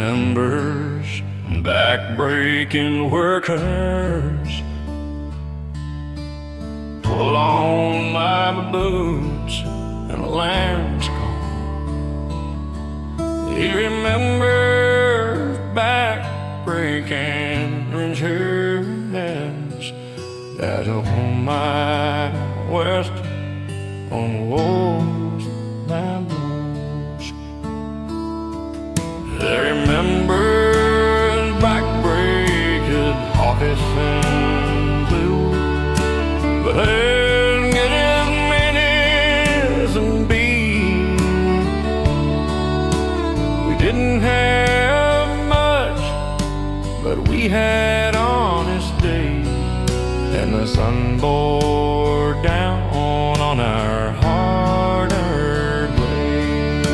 remembers back-breaking workers pull on my boots and a lamb's call. He remembers back-breaking insurance that on my west on the walls bamboos. They remember back-breaking office and blue, but there's getting minutes and beans. We didn't have much, but we had honest days, and the sun bore down on our hard-earned ways.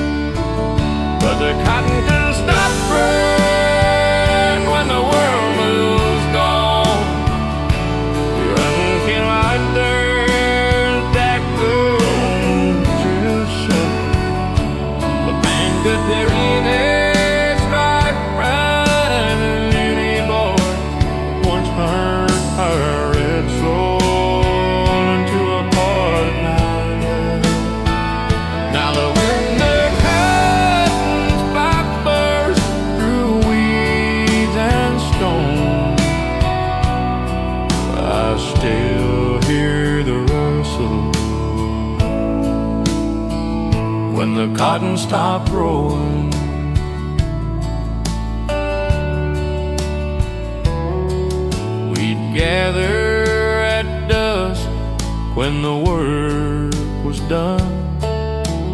But the cotton didn't stop growing when the world was gone. We didn't feel like there's that good to show. But man, could there either strike right and any boy once heard her red soul into a part of night. Now the winter curtains by burst through weeds and stone. I still hear the rustle when the cotton stopped growing. We'd gather at dusk when the work was done,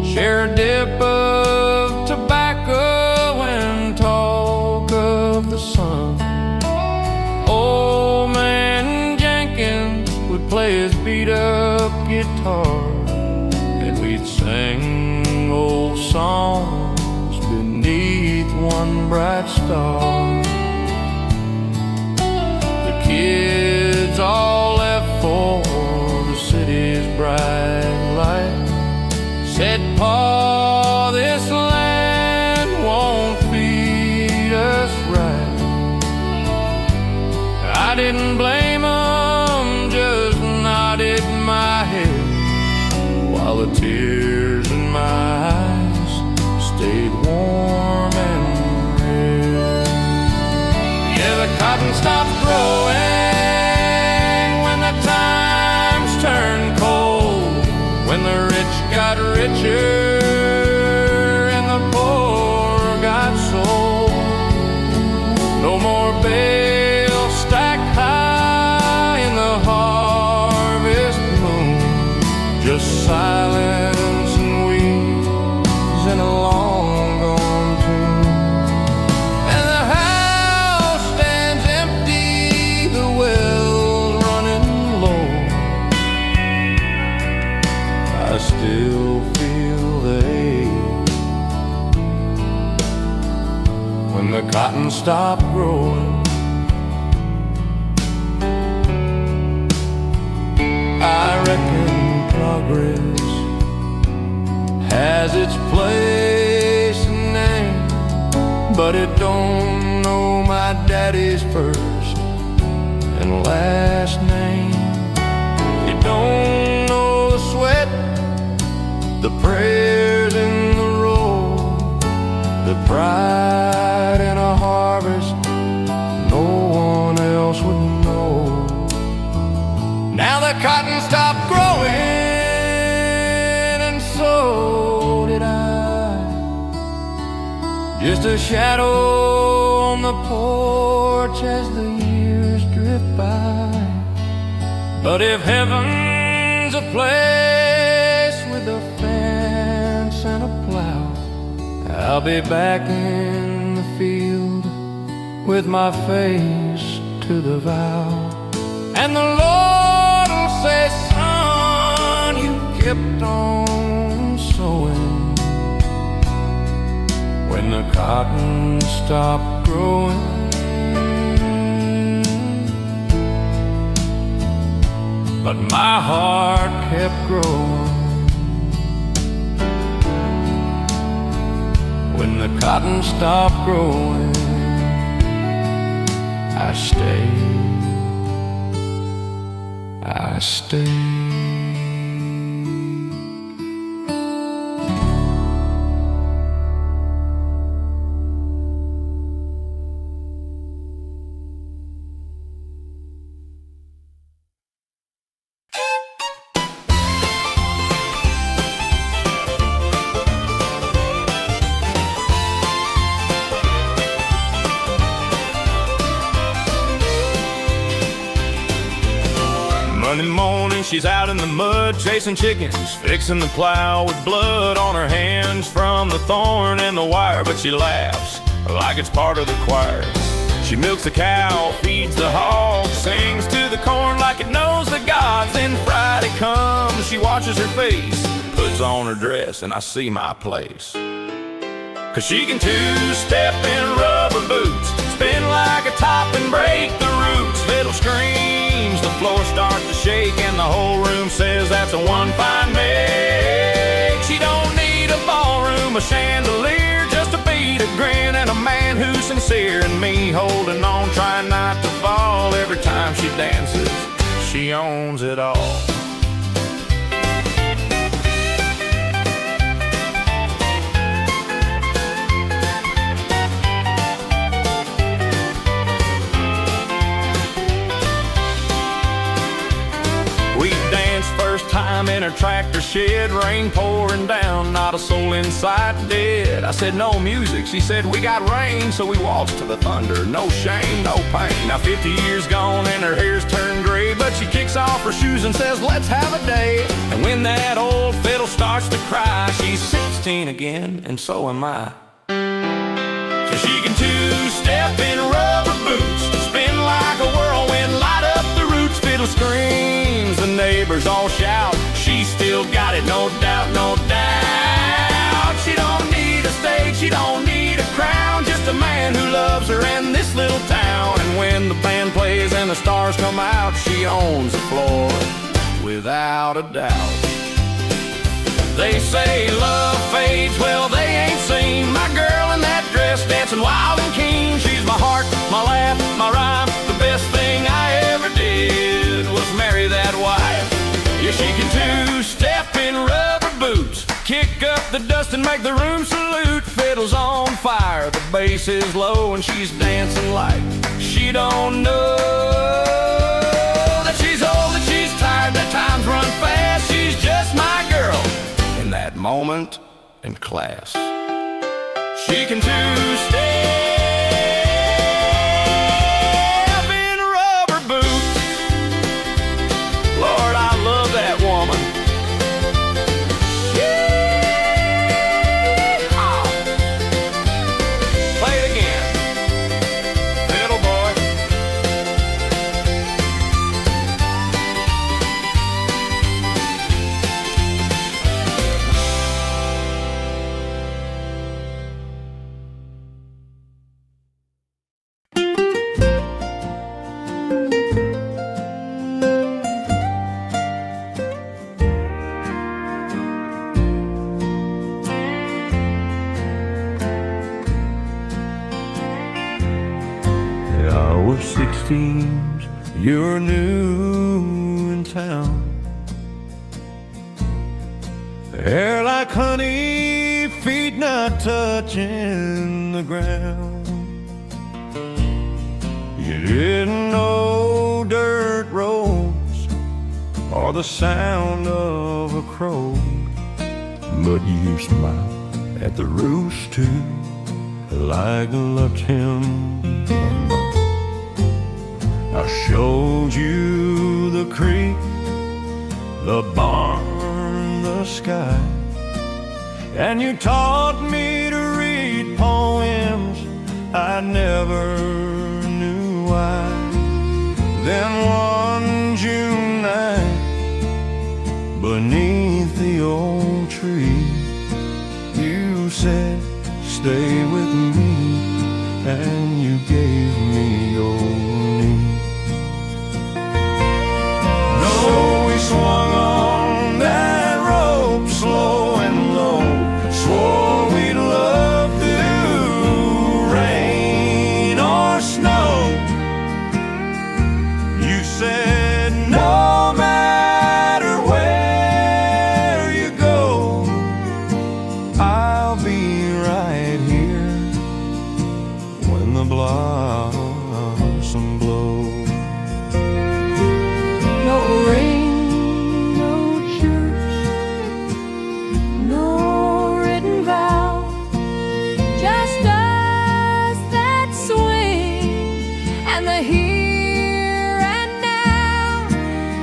share a dip of tobacco and talk of the sun. Old man Jenkins would play his beat-up guitar, and we'd sing old songs beneath one bright star. The kids all left for the city's bright light, said, "Pa, this land won't feed us right." I didn't blame 'em, just nodded my head while the tears in my eyes stayed warm and red. Yeah, the cotton stopped growing when the times turned cold, when the rich got richer and the poor got sold. No more bales stacked high in the harvest moon, just silence and weeds in a long gone tune. And the house stands empty, the well's running low. I still feel the ache when the cotton stopped growing. I reckon progress has its place and name, but it don't know my daddy's first and last name. It don't know the sweat, the prayers in the road, the pride in a harvest no one else would know. Now the cotton stopped growing, and so did I. Just a shadow on the porch as the years drift by. But if heaven's a place with a fence and a plow, I'll be back in the field with my face to the vow. And the Lord will say, "Son, you kept on sowing when the cotton stopped growing." But my heart kept growing when the cotton stopped growing, I stayed, I stayed. Monday morning, she's out in the mud, chasing chickens, fixing the plow with blood on her hands from the thorn and the wire. But she laughs like it's part of the choir. She milks the cow, feeds the hog, sings to the corn like it knows the gods. Then Friday comes, she washes her face, puts on her dress, and I see my place. 'Cause she can two-step in rubber boots, spin like a top and break the roots. Fiddle screams, the floor starts to shake, and the whole room says that's a one fine make. She don't need a ballroom, a chandelier, just a beat, a grin, and a man who's sincere. And me holding on, trying not to fall. Every time she dances, she owns it all. Time in her tractor shed, rain pouring down, not a soul in sight dead. I said no music, she said we got rain, so we waltzed to the thunder, no shame, no pain. Now 50 years gone and her hair's turned gray, but she kicks off her shoes and says let's have a day. And when that old fiddle starts to cry, she's 16 again, and so am I. So she can two-step in rubber boots, spin like a whirlwind, light up the roots. Fiddle screams, the neighbors all shout, she's still got it, no doubt, no doubt. She don't need a stage, she don't need a crown, just a man who loves her in this little town. And when the band plays and the stars come out, she owns the floor without a doubt. They say love fades, well they ain't seen my girl in that dress dancing wild and keen. She's my heart, my laugh, my rhyme, the best thing I ever did was marry that wife. Yeah, she can two-step in rubber boots, kick up the dust and make the room salute. Fiddle's on fire, the bass is low, and she's dancing like she don't know that she's old, that she's tired, that time's run fast. She's just my girl in that moment in class. She can two-step were 16s, you're new in town. Hair like honey, feet not touching the ground. You didn't know dirt roads or the sound of a crow, but you smiled at the rooster like I loved him. I showed you the creek, the barn, the sky, and you taught me to read poems I never knew why. Then one June night, beneath the old tree, you said, stay with me, and you gave me your knee. We swung on that rope, slow and low, swore we'd love through I'll be right here when the blossom blows. No ring, no church, no written vow, just us that swing and the here and now.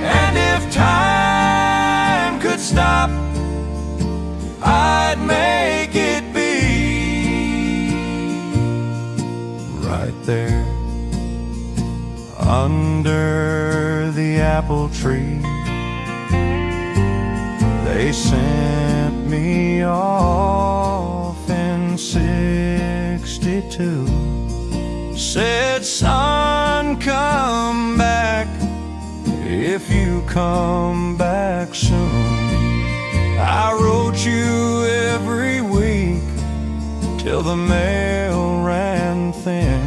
And if time could stop, I'd make it be right there under the apple tree. They sent me off in '62. Said, son, come back if you come back soon. I wrote you every week till the mail ran thin,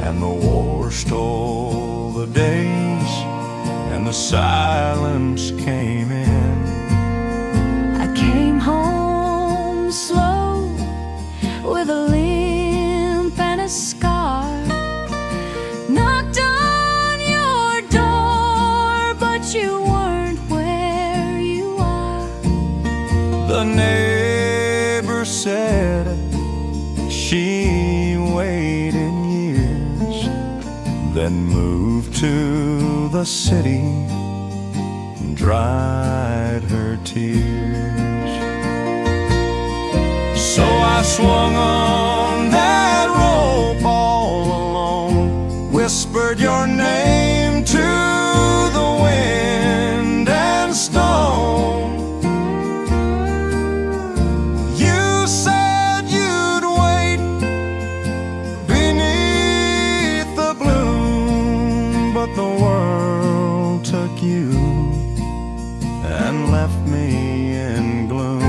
and the war stole the days, and the silence came in. I came home slow with a limp and a scar. Knocked on your door, but you weren't where you are. The neighbor said she waited years, then moved to the city and dried her tears. So I swung on that rope all alone, whispered your name to the wind and stone. You said you'd wait beneath the bloom, but the world took you and left me in gloom.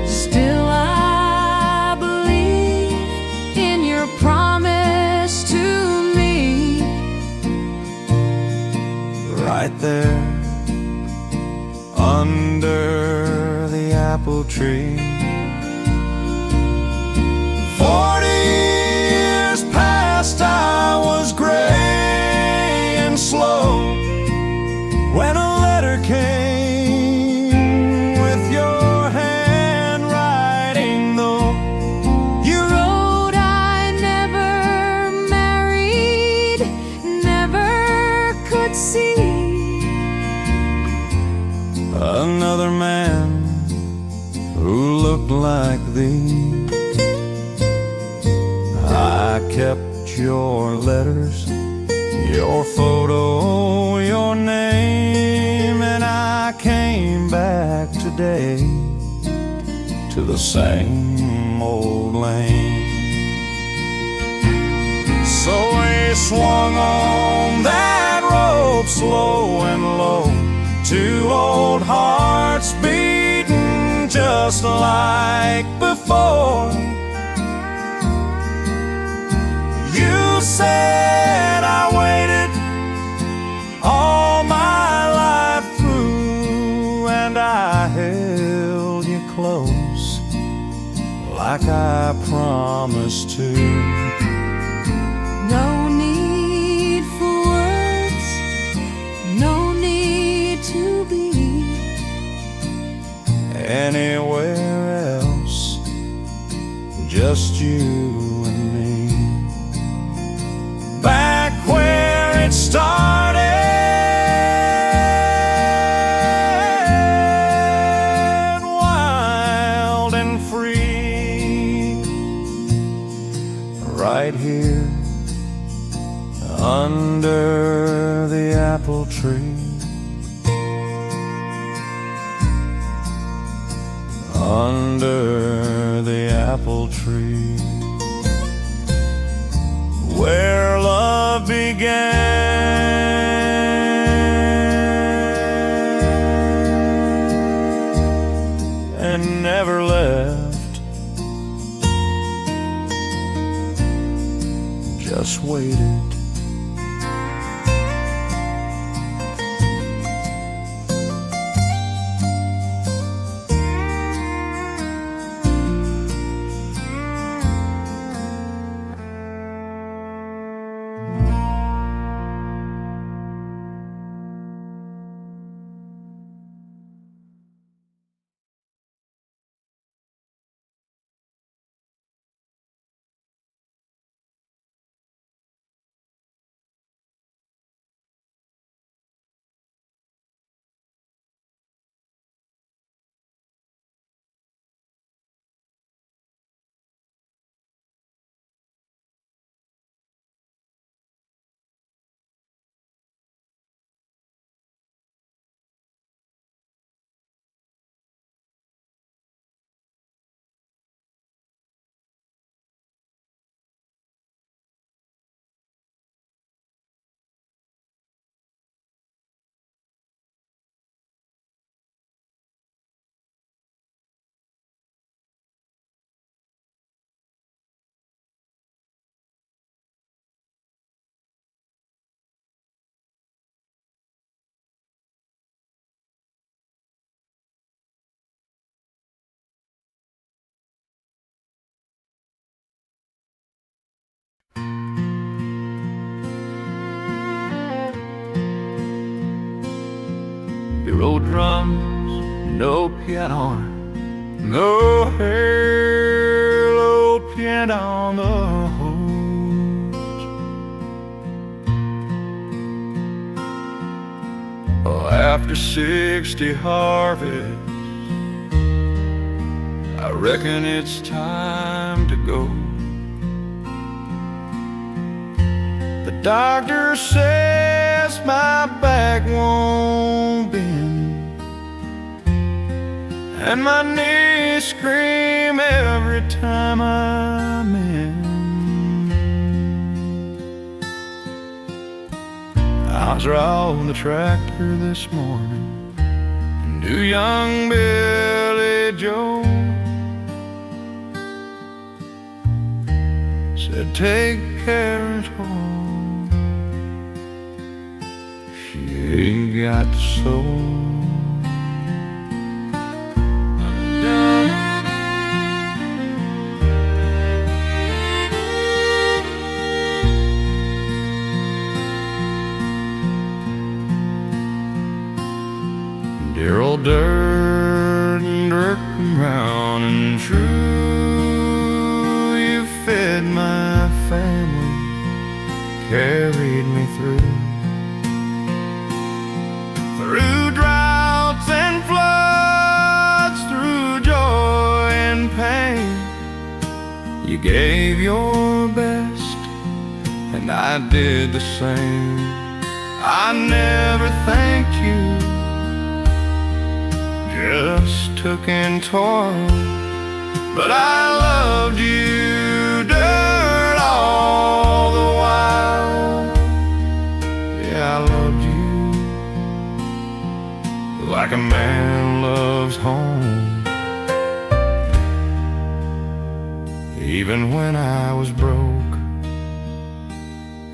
Still I believe in your promise to me. Right there under the apple tree. 40 years past, I was gray and slow when a letter came with your handwriting, though. You wrote I never married, never could see Another man who looked like thee. I kept your letters, your photo, your name, and I came back today to the same old lane. So we swung on that rope slow and low, two old hearts beating just like before. You said I waited all my life through, and I held you close like I promised to. no need for words, no need to be Anywhere else, just you and me. Back where it started, wild and free. Right here under the apple tree. Under the apple tree, where love began and never left, just waited. zero drums, no piano, no halo piano on the hose. Oh, after 60 harvests, I reckon it's time to go. The doctor says my back won't bend, and my knees scream every time I'm in. I was riding the tractor this morning, and knew young Billy Joe said, take care at home. She ain't got the soul. Dear old dirt and dirt and brown and true, you fed my family, carried me through droughts and floods, through joy and pain. You gave your best, and I did the same. I never thanked you, just took in toil, but I loved you, dirt, all the while. Yeah, I loved you like a man loves home, even when I was broke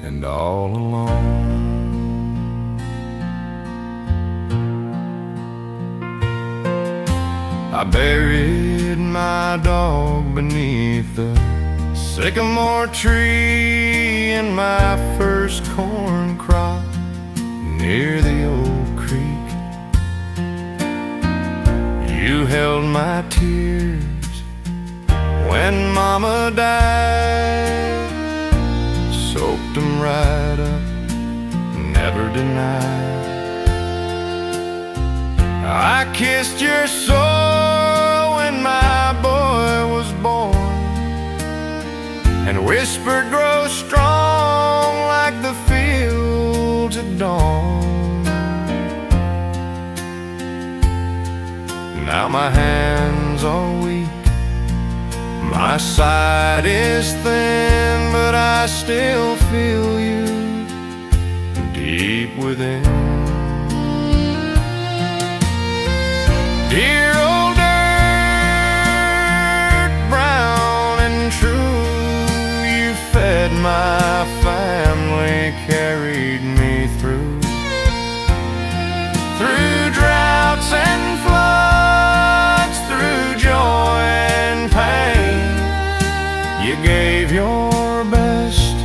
and all alone. I buried my dog beneath the sycamore tree in my first corn crop near the old creek. You held my tears when Mama died, soaked them right up, never denied. I kissed your soul when my boy was born, and whispered, grow strong like the fields at dawn. Now my hands are weak, my sight is thin, but I still feel you deep within. Dear old dirt, brown and true, you fed my family, carried me through droughts and floods, through joy and pain. You gave your best,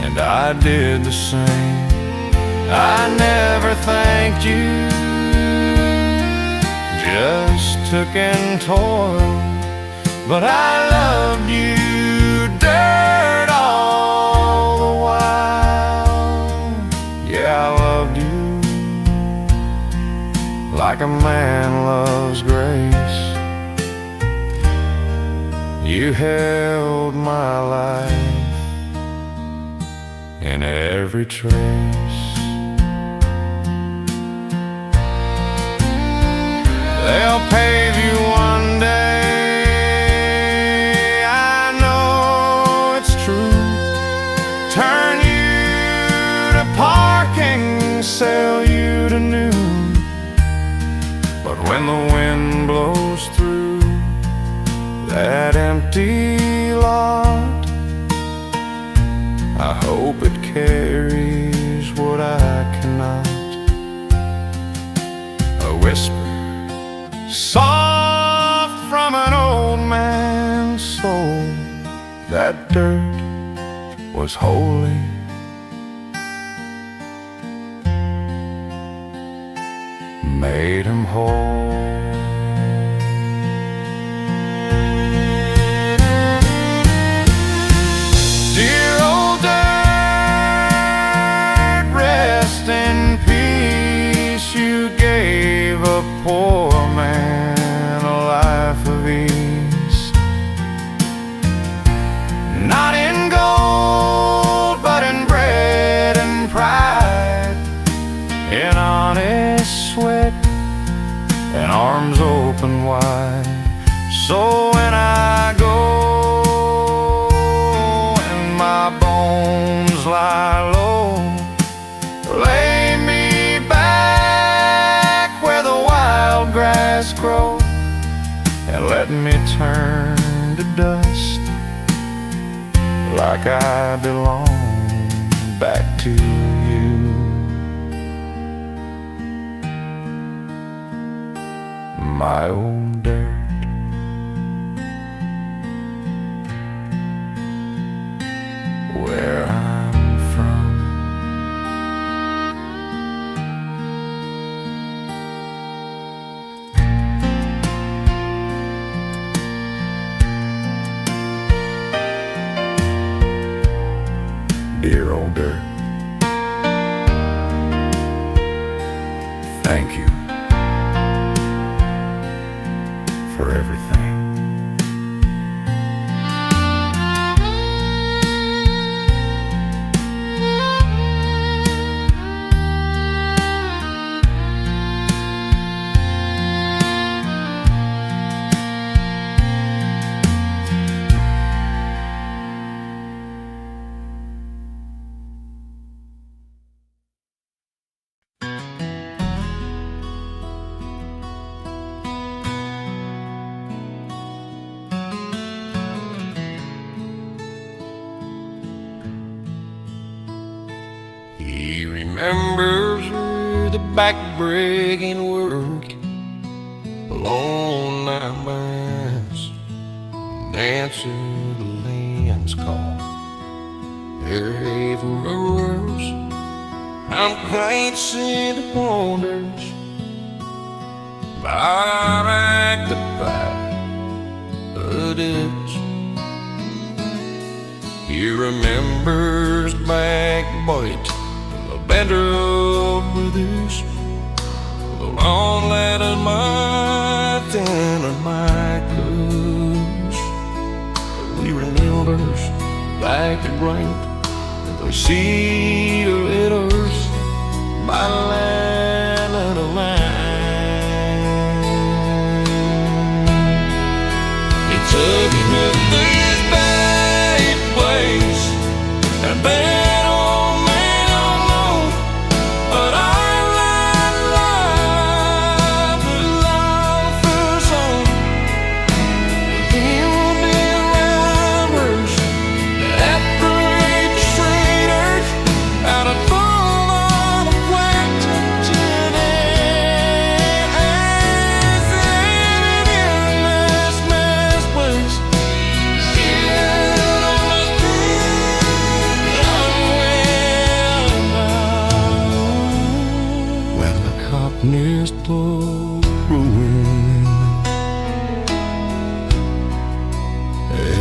and I did the same. I never thanked you, just took in toil, but I loved you, dirt, all the while. Yeah, I loved you like a man loves grace. You held my life in every trace. They'll pave you one day, I know it's true. Turn you to parking, sell you to new. But when the wind blows through that empty lot, I hope it carries what I cannot. A whisper soft from an old man's soul, that dirt was holy. made him whole. Dear old dirt, rest in peace. You gave a poor man a life of ease, not in gold, but in bread and pride, in honest sweat and arms open wide. So when I go and my bones lie low, lay me back where the wild grass grows, and let me turn to dust like I belong back to you. My old dirt. Where I'm from. Dear old dirt, thank you for everything. He remembers the back-breaking work, long night mass, dancing the land's call. Their haven roars, I'm quite see the wonders, back to back, the ditch. He remembers backbite, the better with this, the long ladder might and my clothes. He remembers like the bright, the sea letters by line and a line. He took me to this bad place, and that old man don't know, but I like life is life is on. He will be around that parade traders out of full on the wet today. In this man's place, when the cotton is blowing,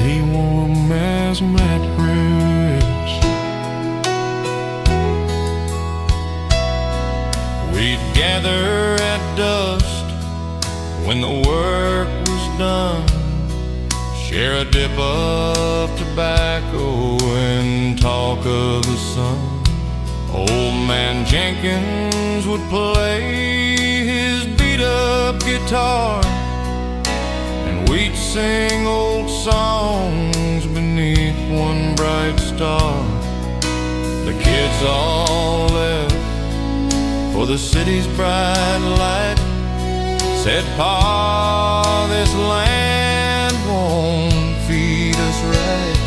he warm as mattress. We'd gather at dusk when the work was done, share a dip of tobacco and talk of the sun. Old man Jenkins would play his beat-up guitar, and we'd sing old songs beneath one bright star. The kids all left for the city's bright light, said, "Pa, this land won't feed us right."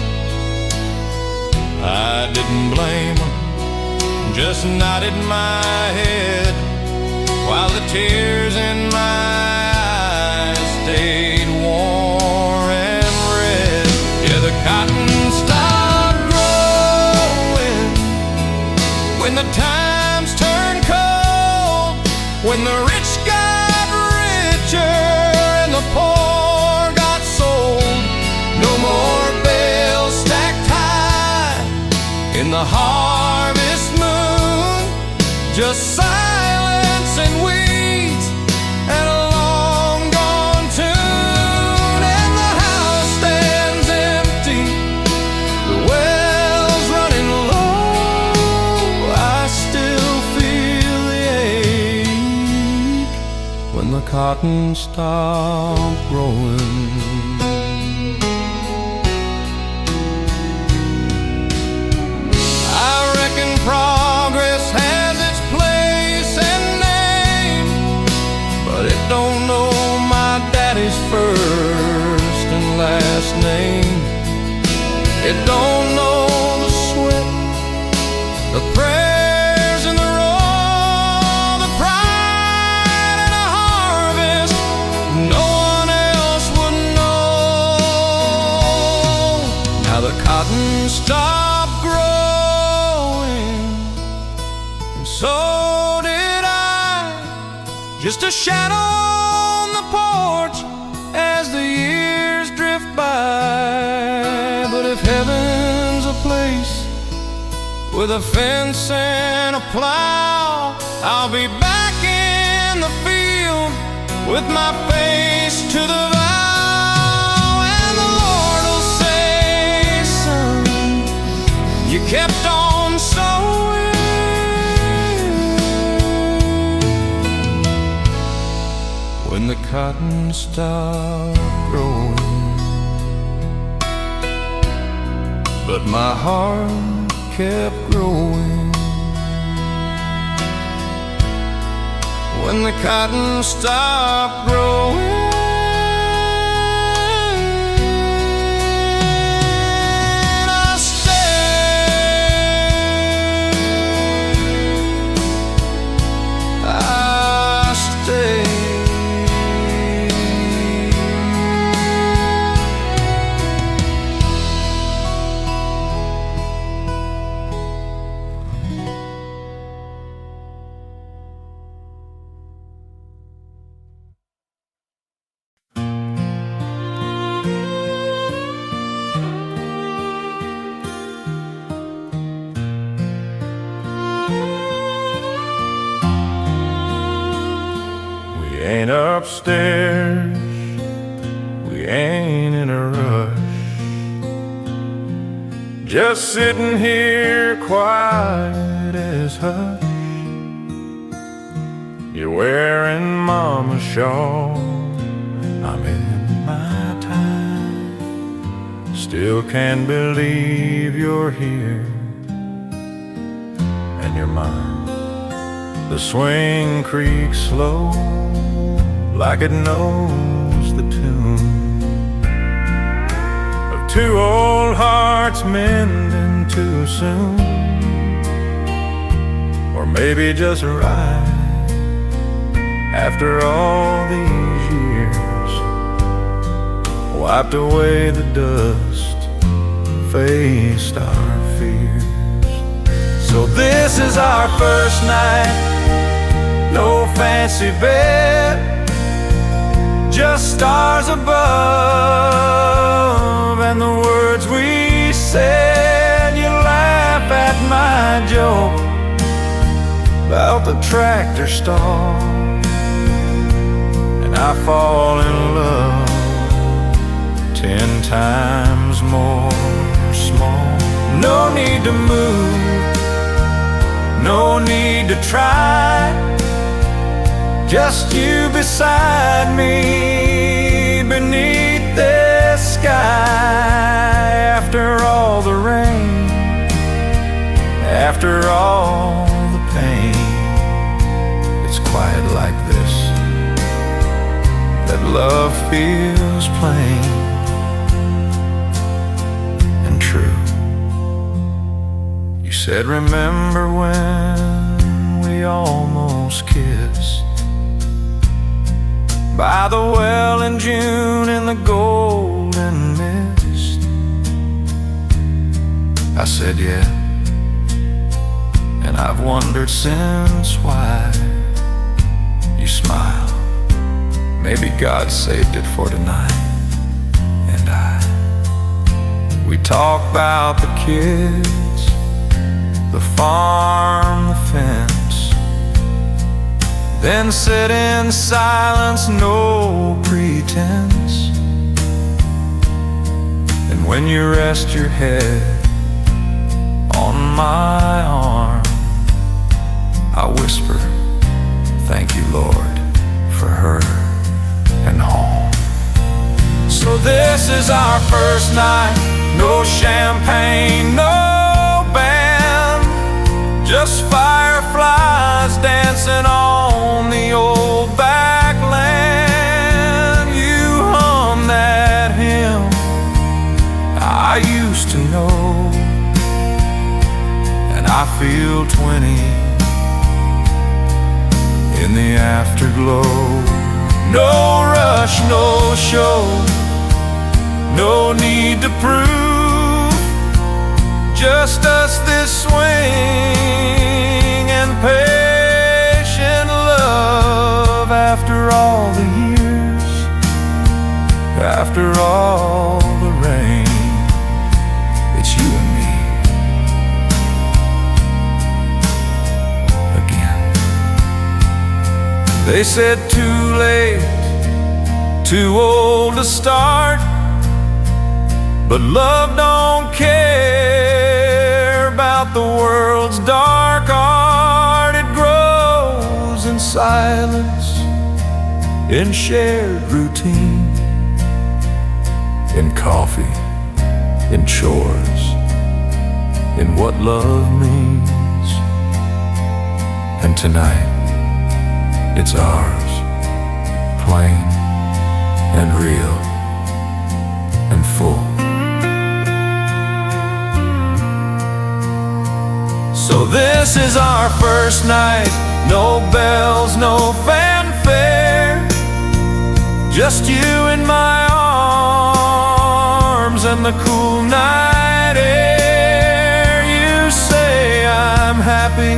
I didn't blame them, just nodded my head, while the tears in my eyes stayed warm and red. Yeah, the cotton stopped growing when the times turned cold, when the rich got just silence and weeds and a long gone tune, and the house stands empty, the well's running low. I still feel the ache when the cotton stopped growing. Progress has its place and name, but it don't know my daddy's first and last name. It don't know the sweat, the prayers and the roar, the pride and the harvest no one else would know. Now the cotton stopped growing, so did I, just a shadow on the porch as the years drift by. But if heaven's a place with a fence and a plow, I'll be back in the field with my face to the vow, and the Lord will say, son, you kept on sowing when the cotton stopped growing. But my heart kept growing when the cotton stopped growing. Ain't upstairs, we ain't in a rush, just sitting here quiet as hush. You're wearing mama's shawl, I'm in my time, still can't believe you're here and you're mine. The swing creaks slow like it knows the tune of two old hearts mending too soon, or maybe just right after all these years, wiped away the dust, faced our fears. So this is our first night, no fancy bed, just stars above and the words we said. You laugh at my joke about the tractor stall, and I fall in love 10 times more small. No need to move, no need to try, just you beside me beneath this sky. After all the rain, after all the pain, it's quiet like this that love feels plain and true. You said, remember when we almost kissed by the well in June in the golden mist? I said, yeah, and I've wondered since why. You smile, maybe God saved it for tonight. And we talk about the kids, the farm, the fence, then sit in silence, no pretense. And when you rest your head on my arm, I whisper, thank you, Lord, for her and home. So this is our first night, no champagne, no band, just fireflies dancing on the old back land. You hum that hymn I used to know, and I feel 20 in the afterglow. No rush, no show, no need to prove, just us this swing and patient love. After all the years, after all the rain, it's you and me again. They said too late, too old to start, but love don't care about the world's dark art. It grows in silence, in shared routine, in coffee, in chores, in what love means. And tonight, it's ours, plain and real and full. So this is our first night, no bells, no fanfare, just you in my arms and the cool night air. You say I'm happy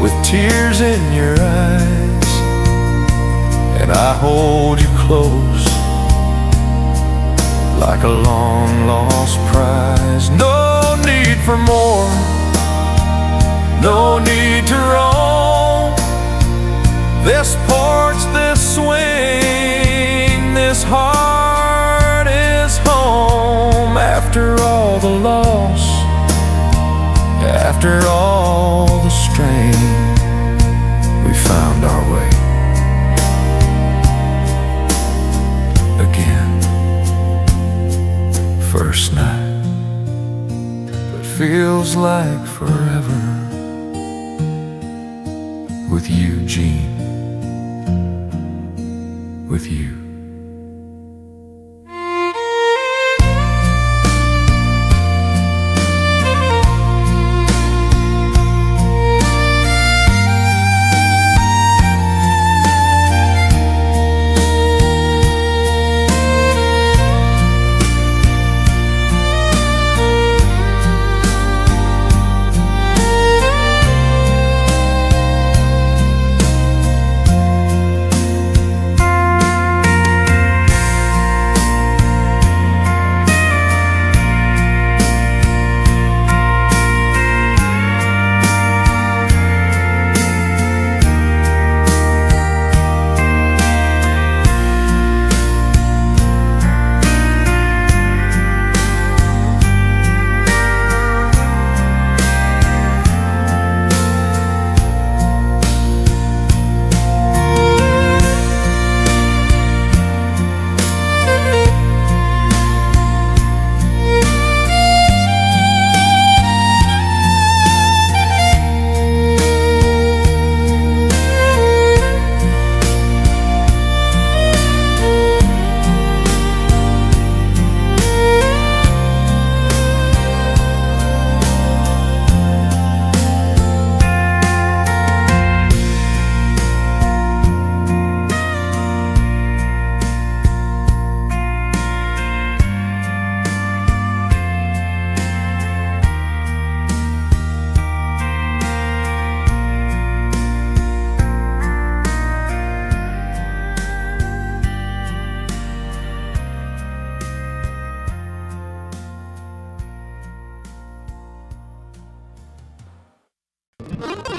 with tears in your eyes, and I hold you close like a long-lost prize. No need for more, no need to roam. This porch, this swing, this heart is home. After all the loss, after all the strain, we found our way again. First night, but feels like forever. With you, Jean, with you.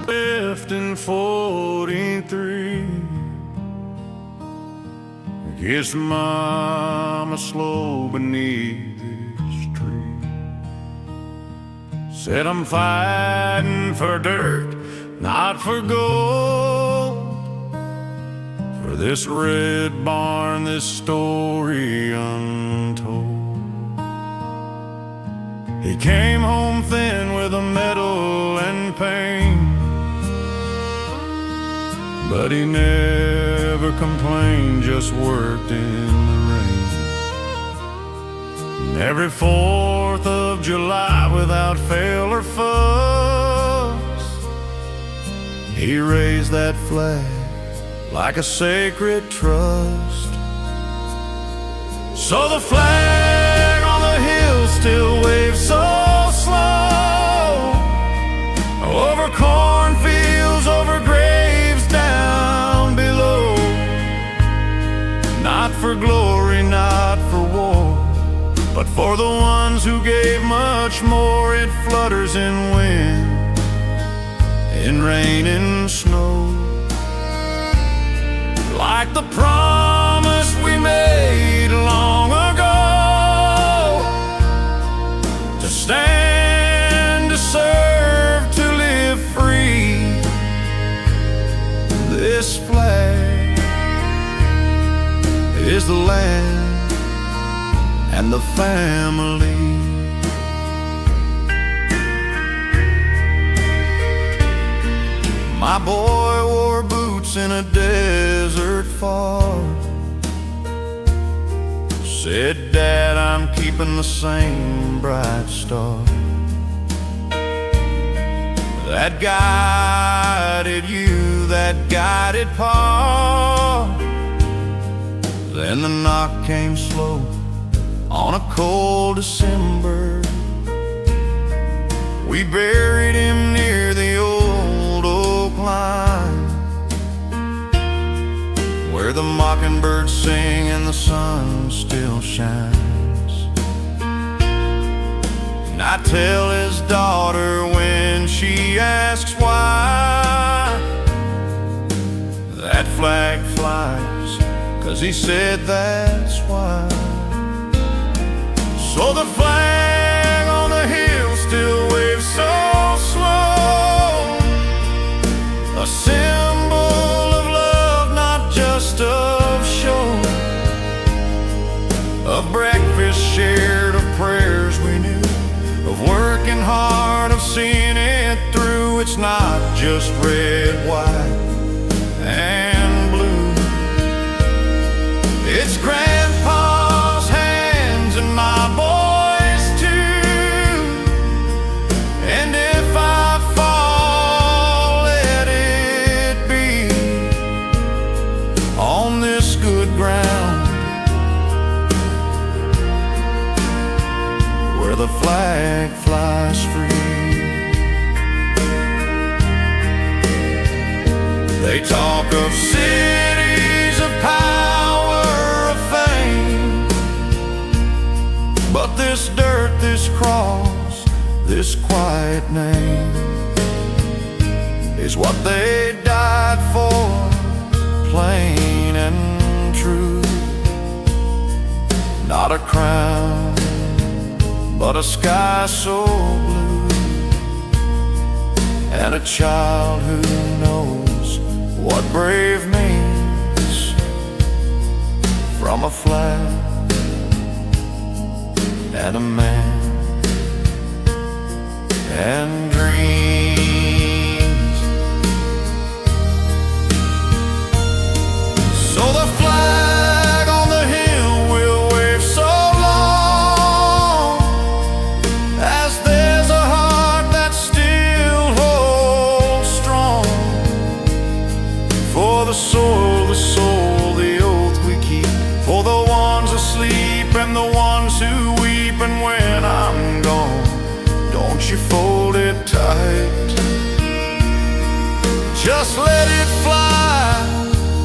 Left in 43 Kissed Mama slow beneath this tree. Said I'm fighting for dirt, not for gold. For this red barn, this story untold. He came home thin with a medal and pain, but he never complained, just worked in the rain. And every 4th of July, without fail or fuss, he raised that flag like a sacred trust. So the flag on the hill still waves so slow, over cornfields, over graves down below. Not for glory, not for war, but for the ones who gave much more. It flutters in wind, in rain and snow, like the promise we made long ago, to stand, to serve, to live free. This flag is the land and the family. My boy wore boots in a desert far. Said, Dad, I'm keeping the same bright star that guided you, that guided Pa. Then the knock came slow on a cold December. We buried him near the old oak line, where the mockingbirds sing and the sun still shines. And I tell his daughter when she asks why that flag flies, 'cause he said that's why. So the flag on the hill still waves so slow, a symbol of love, not just of show, of breakfast shared, of prayers we knew, of working hard, of seeing it through. It's not just red, white, and blue. It's Grandpa's hands and my boys too. And if I fall, let it be on this good ground, where the flag flies free. They talk of cities of power, of fame, but this dirt, this cross, this quiet name is what they died for, plain and true. Not a crown, but a sky so blue, and a child who knows what brave means, from a flag and a man and dreams. So the flag on the hill will wave so long as there's a heart that still holds strong, for the soul, the oath we keep, for the ones asleep and the ones who weep. And when I'm gone, don't you fold it tight, just let it fly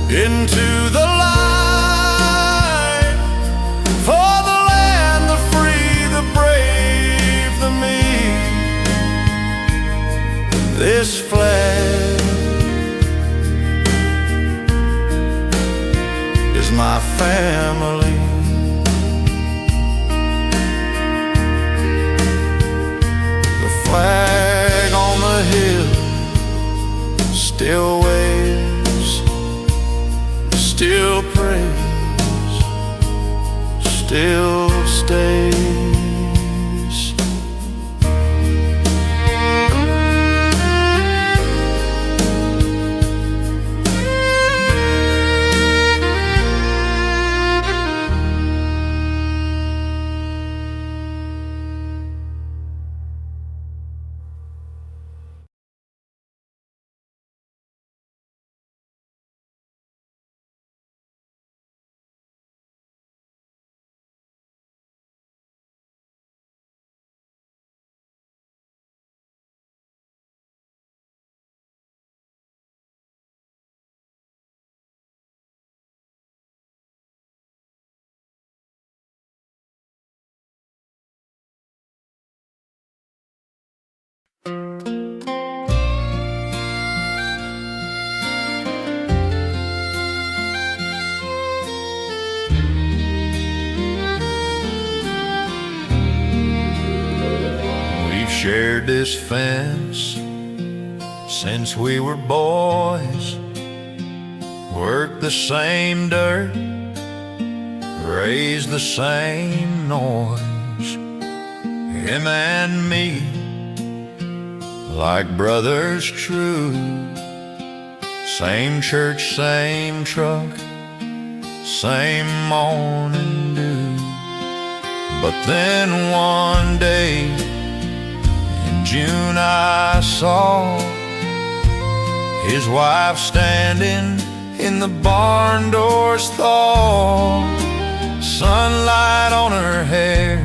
into the light, for the land, the free, the brave, the meek. This flag is my family. We've shared this fence since we were boys, worked the same dirt, raised the same noise. Him and me, like brothers true, same church, same truck, same morning dew. But then one day in June I saw his wife standing in the barn doors thaw, sunlight on her hair,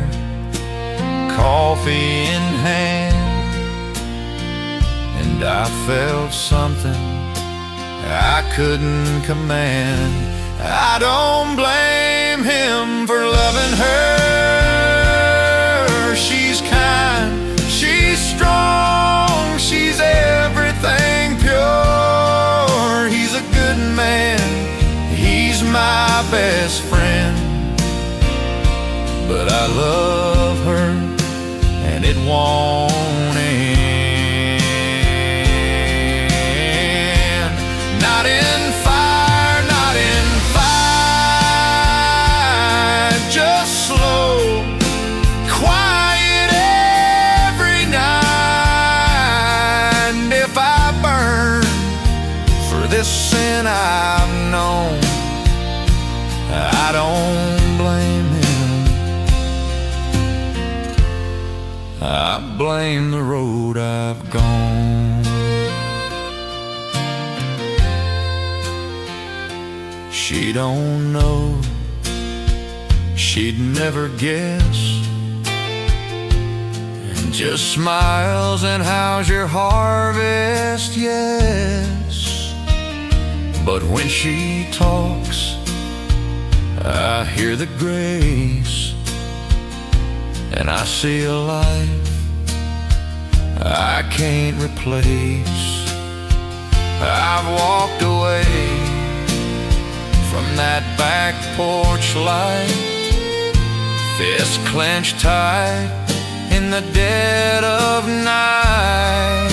coffee in hand, and I felt something I couldn't command. I don't blame him for loving her. She's kind, she's strong, she's everything pure. He's a good man, he's my best friend, but I love her and it won't end. Not in fire, not in fight, just slow, quiet every night. And if I burn for this sin I've known, I don't blame him, I blame the road I've gone. She don't know, she'd never guess, and just smiles and how's your harvest, yes. But when she talks, I hear the grace, and I see a life I can't replace. I've walked away from that back porch light, fist clenched tight in the dead of night,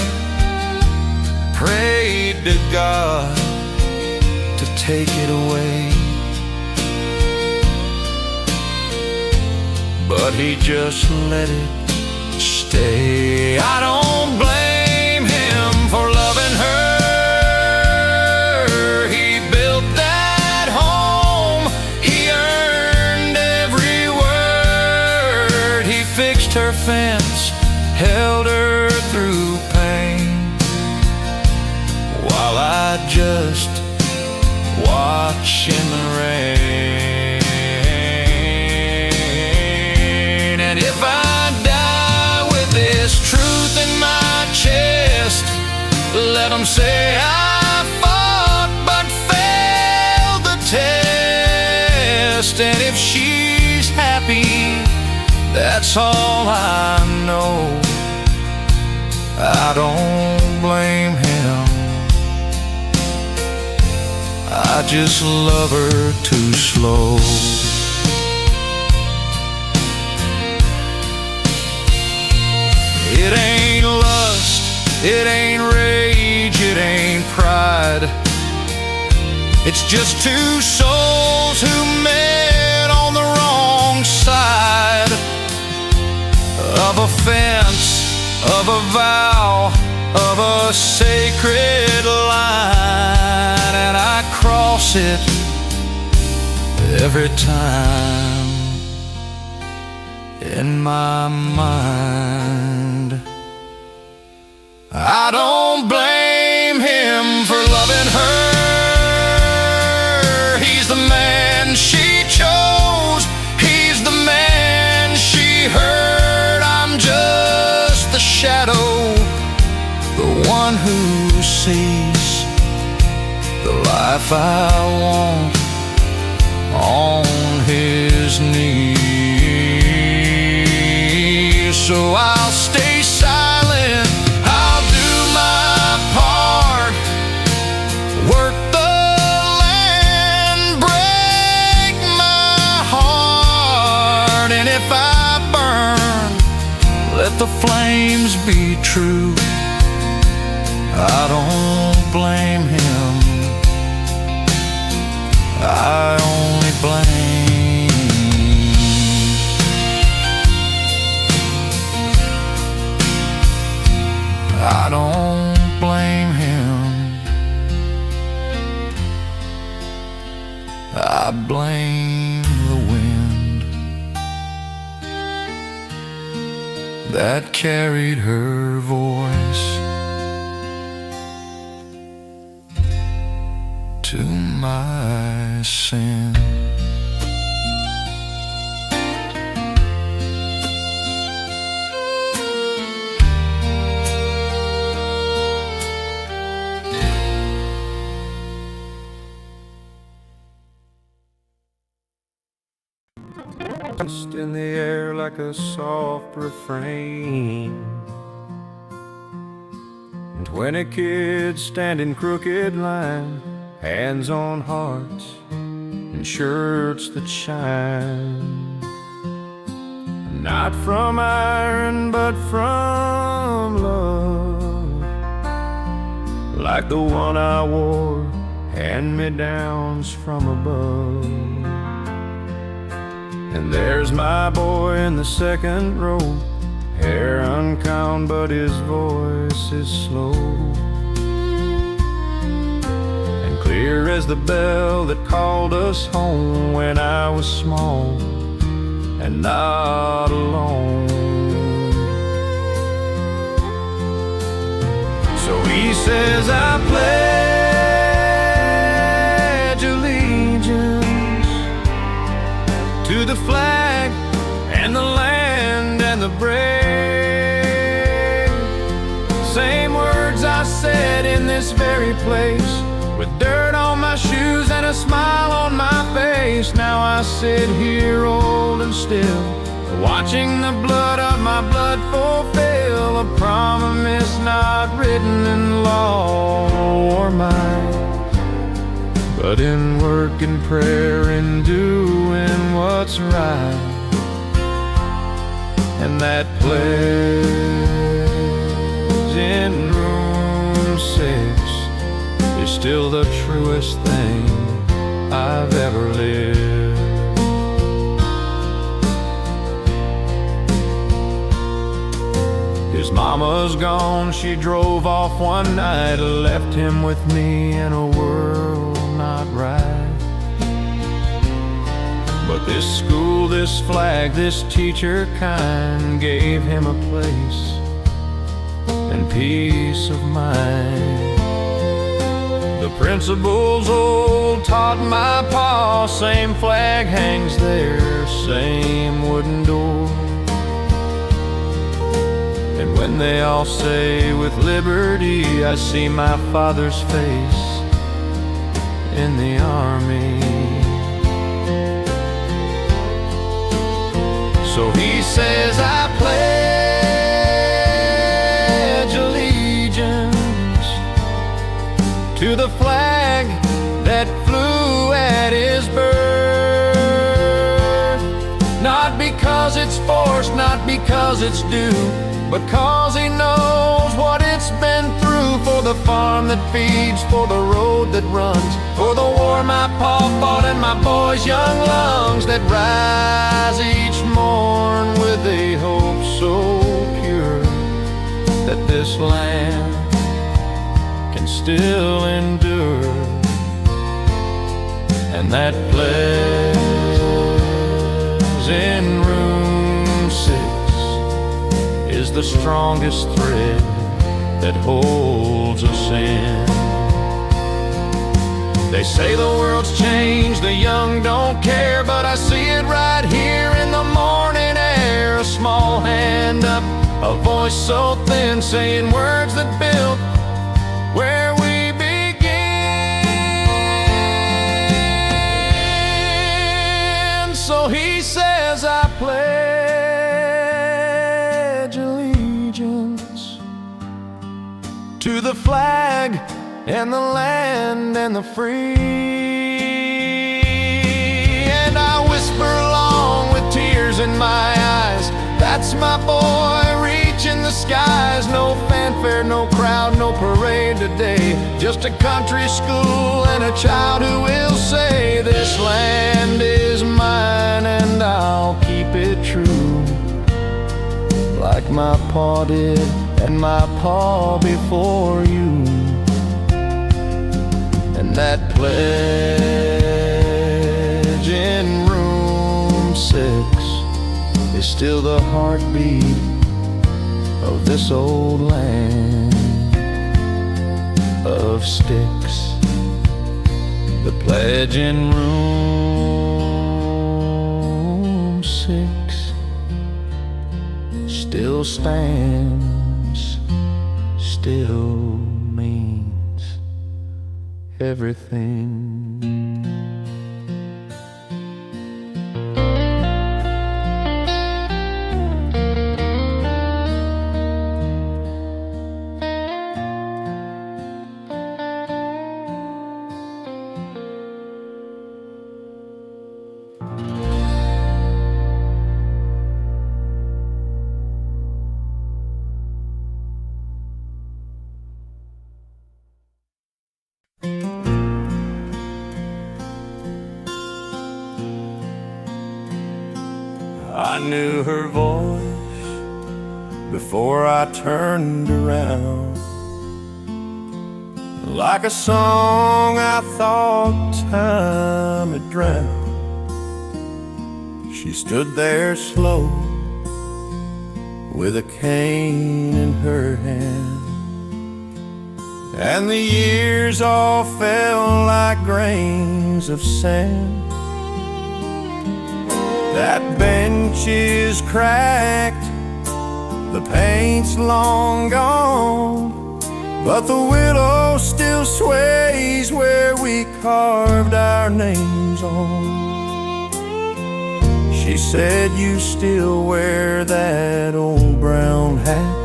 prayed to God to take it away, but he just let it stay. I don't blame him for loving her. He built that home, he earned every word. He fixed her fence, held her through pain, while I just watch in the rain. And if I die with this truth in my chest, let them say I fought but failed the test. And if she's happy, that's all I know. I don't blame him, I just love her too slow. It ain't lust, it ain't rage, it ain't pride. It's just two souls who met on the wrong side of a fence, of a vow, of a sacred line. And I cross it every time in my mind. I don't blame him for loving her. He's the man she chose, he's the man she heard. I'm just the shadow, the one who sees the life I want on his knees. So I'll stay silent, if I burn, let the flames be true. I don't blame him, I only blame. I don't blame him, I blame the wind that carried her voice to my sin. Just in the air like a soft refrain, and 20 kids stand in crooked line, hands on hearts and shirts that shine. Not from iron but from love, like the one I wore, hand-me-downs from above. And there's my boy in the second row, hair uncombed but his voice is slow, and clear as the bell that called us home when I was small and not alone. So he says, I pledge allegiance to the flag and the land and the brave. Same words I said in this very place, with dirt on my shoes and a smile on my face. Now I sit here old and still, watching the blood of my blood fulfill a promise not written in law or mine, but in work and prayer, in doing what's right. And that pledge in room 6 is still the truest thing I've ever lived. His mama's gone, she drove off one night, left him with me in a world not right. But this school, this flag, this teacher kind gave him a place and peace of mind. The principal's old taught my pa, same flag hangs there, same wooden door. And when they all say with liberty, I see my father's face in the army. So he says, I pledge allegiance to the flag that flew at his birth. Not because it's forced, not because it's due, but cause he knows what it's been through. For the farm that feeds, for the road that runs, for the war my pa fought and my boy's young lungs that rise each morn with a hope so pure that this land can still endure. And that pledge in room 6 is the strongest thread that holds us in. They say the world's changed, the young don't care, but I see it right here in the morning air. A small hand up, a voice so thin, saying words that built where we begin. So he says, I pledge allegiance to the flag and the land and the free. And I whisper along with tears in my That's my boy reaching the skies. No fanfare, no crowd, no parade today. Just a country school and a child who will say, this land is mine and I'll keep it true, like my pa did and my pa before you. And that pledge in room 6 is still the heartbeat of this old land of sticks. The pledge in room 6 still stands, still means everything. I knew her voice before I turned around. Like a song I thought time had drowned. She stood there slow with a cane in her hand, and the years all fell like grains of sand. That bench is cracked, the paint's long gone, but the willow still sways where we carved our names on. She said, you still wear that old brown hat?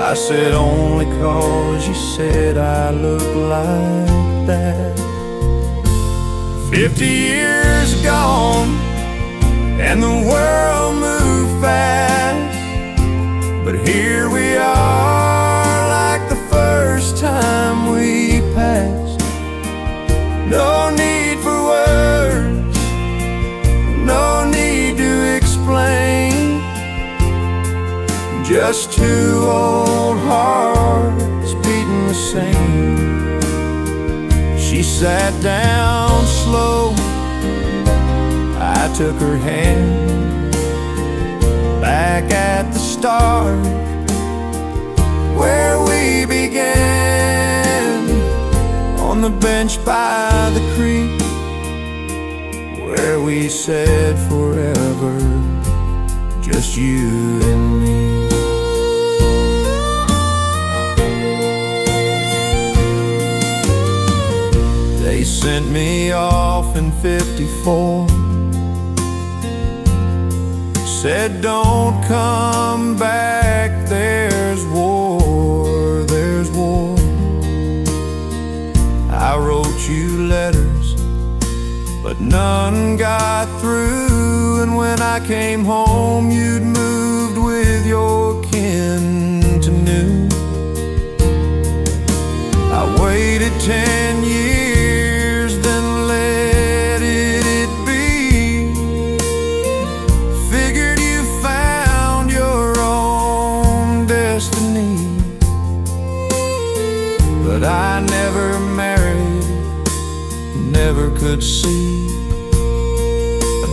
I said, only 'cause you said I look like that. 50 years gone, and the world moved fast, but here we are like the first time we passed. No need for words, no need to explain, just two old hearts beating the same. She sat down slow, I took her hand, back at the start where we began, on the bench by the creek where we said forever, just you and me. They sent me off in '54, said don't come back, there's war, there's war. I wrote you letters, but none got through, and when I came home you'd moved with your kin to New. I waited 10 years, then let it be. Figured you found your own destiny, but I never married, never could see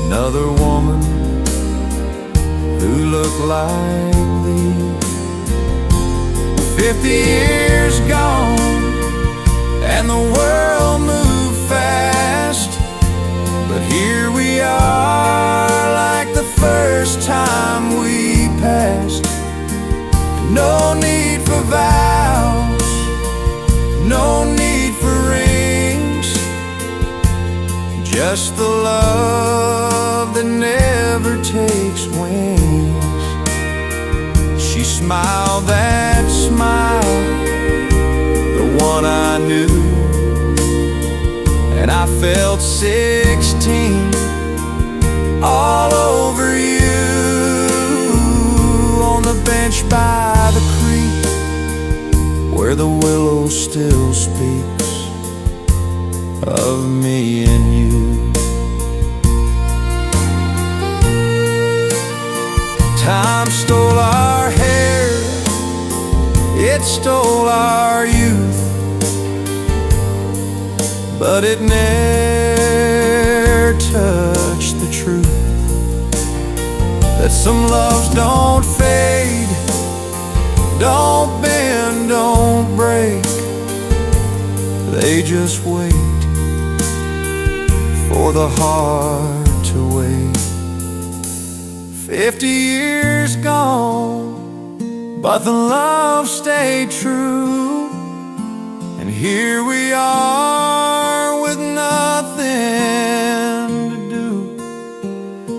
another woman who looked like thee. 50 years gone, and the world moved fast, but here we are like the first time we passed. No need for vows, no need for rings, just the love that never takes wings. She smiled that smile, the one I knew, and I felt 16 all over you. where the willow still speaks of me and you. Time stole our hair, it stole our youth, but it never touched the truth that some loves don't fade, don't bend, don't break. They just wait for the heart to wait. 50 years gone, but the love stayed true. And here we are with nothing to do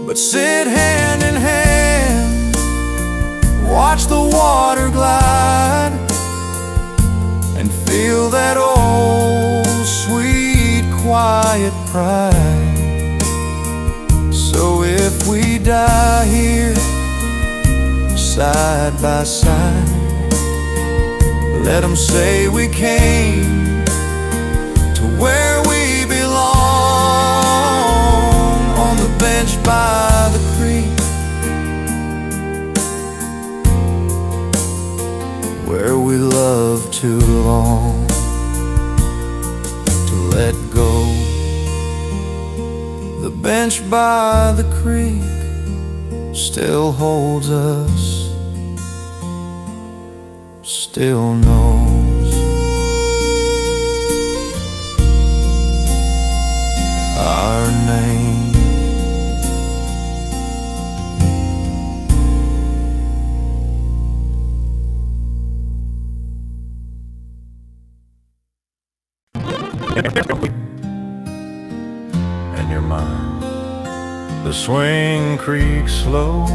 but sit hand in hand, watch the water glide, and feel that old sweet quiet pride. So if we die here side by side, let them say we came to where we belong, on the bench by the creek, where we love too long to let go. The bench by the creek still holds us, still knows our name. And your mind, the swing creaks slow,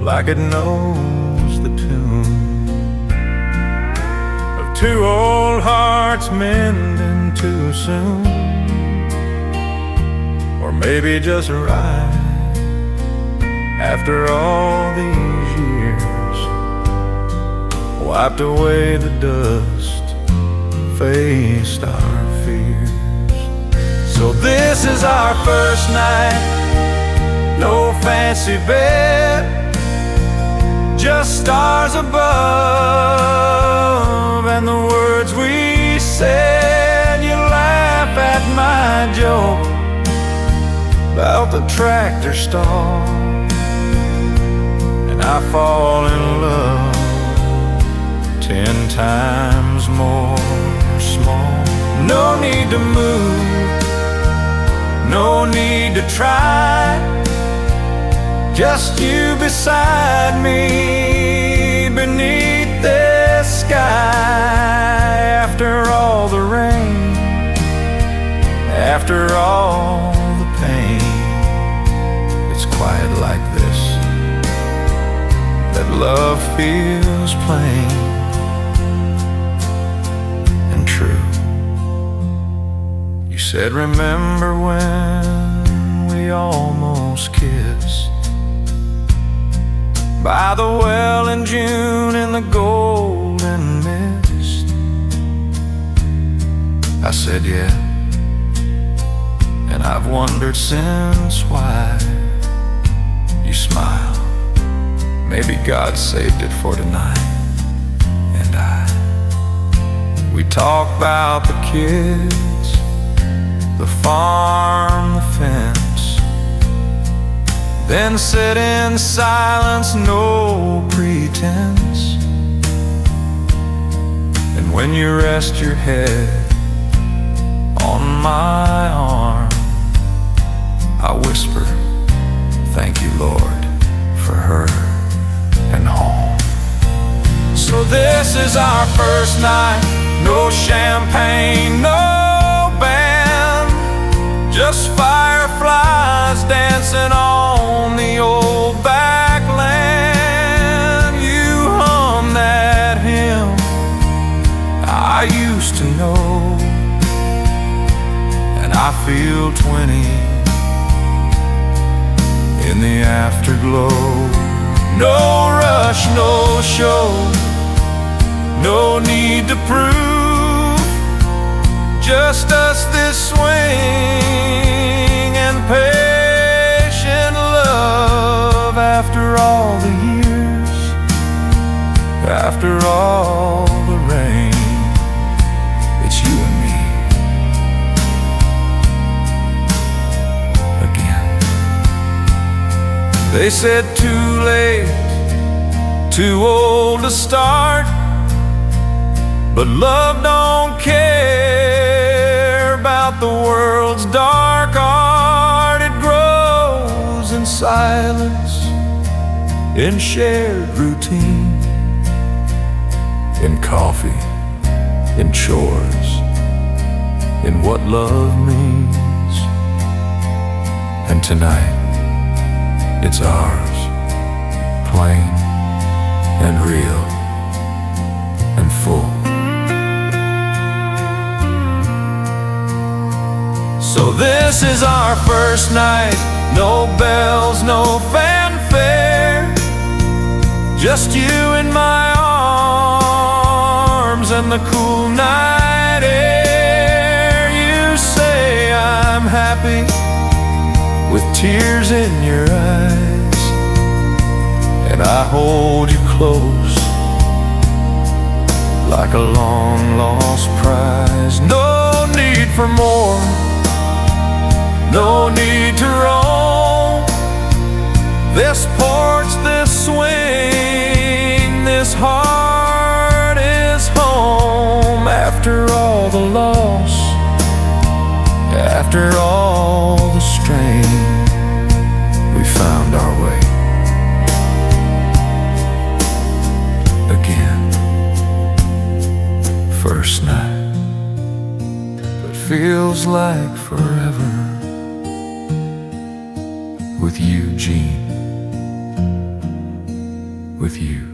like it knows the tune of two old hearts mending too soon, or maybe just right after all these years wiped away the dust, faced our fears. So this is our first night, no fancy bed, just stars above, and the words we said. You laugh at my joke about the tractor stall, and I fall in love 10 times more small. No need to move, no need to try, just you beside me beneath this sky. After all the rain, after all the pain, it's quiet like this that love feels plain and true. You said, remember when we almost kissed by the well in June in the golden mist? I said, yeah, and I've wondered since why. You smile, maybe God saved it for tonight. And we talk about the kids, the farm, the fence, then sit in silence, no pretense. And when you rest your head on my arm, I whisper, thank you, Lord, for her and home. So this is our first night, no champagne, no band, just fireflies dancing on the old back land. You hum that hymn I used to know, and I feel 20 in the afterglow. No rush, no show, no need to prove, just us this swing and patient love. After all the years, after all the rain, it's you and me again. They said too late, too old to start, but love don't care about the world's dark art. It grows in silence, in shared routine, in coffee, in chores, in what love means. And tonight, it's ours, plain and real and full. So this is our first night, no bells, no fanfare, just you in my arms and the cool night air. You say I'm happy with tears in your eyes, and I hold you close like a long-lost prize. No need for more, no need to roam. This porch, this swing, this heart is home. After all the loss, after all the strain, we found our way again. First night, but feels like forever with you, Jean, with you.